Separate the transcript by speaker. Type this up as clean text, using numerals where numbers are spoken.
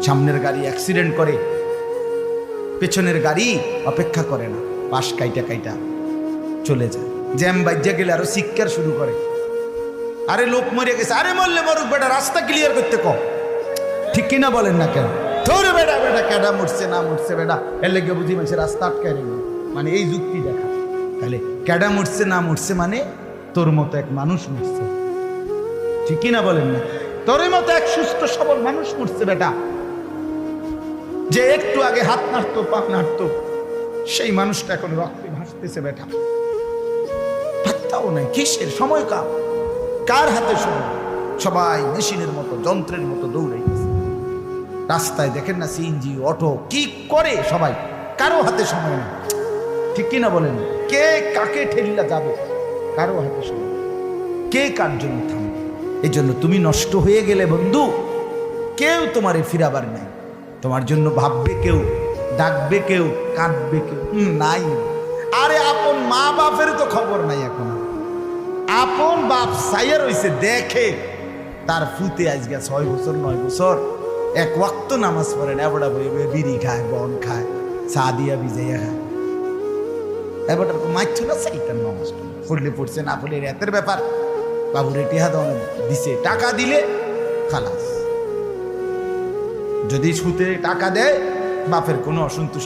Speaker 1: সামনের গাড়ি অ্যাক্সিডেন্ট করে, পেছনের গাড়ি অপেক্ষা করে না, পাশ কাইটা কাইটা চলে যায়। জ্যাম বাজ্যা গেলে আরো চিৎকার শুরু করে, আরে লোক মরে গেছে, আরে মরলে মরুক বেটা, রাস্তা ক্লিয়ার করতে কম। ঠিক কিনা বলেন না কেন? ধরে বেটা বেটা কেডা মরছে না মরছে বেটা, এর লেগে বুঝি মানুষের রাস্তা আটকায় নেই, মানে এই যুক্তি দেখা। তাহলে কেডা মরছে না মরছে মানে তোর মতো এক মানুষ মরছে। ঠিক কিনা বলেন না? তোর মতো এক সুস্থ সবল মানুষ মরছে বেটা, যে একটু আগে হাত নাড়তো পা নাড়তো, সেই মানুষটা এখন রক্তে ভাসতেছে বেটা। পাত্তাও নাই, কিসের সময় কার হাতে সময়? সবাই মেশিনের মতো যন্ত্রের মতো দৌড়াইতেছে। রাস্তায় দেখেন না সিএনজি অটো কি করে সবাই, কারো হাতে সময় নেই। ঠিক কিনা বলেন? কে কাকে ঠেলিলা যাবে, কারো হাতে সময়, কে কার জন্য থামবে। এই জন্য তুমি নষ্ট হয়ে গেলে বন্ধু, কেউ তোমারে ফিরাবার নাই। তোমার জন্য ভাববে কেউ, ডাকবে কেউ, কাঁদবে কেউ নাই। আরে আপন মা বাপের তো খবর নাই এখন। আপন বাপ সাইয়া রইছে, দেখে তার ফুতে আজকে 6 বছর 9 বছর এক ওয়াক্ত নামাজ পড়ে না, এবড়া বই বিড়ি খায়, বন খায়, চা দিয়া ভিজাইয়া খায়। এবার মাইছ না সেইটার নামাজ পড়লে পড়ছে, না পড়লে রাতের ব্যাপার। বাবুরে টিহা দিছে, টাকা দিলে খালাস। যদি সুতে টাকা দেয় বাপের কোনো অসন্তুষ্ট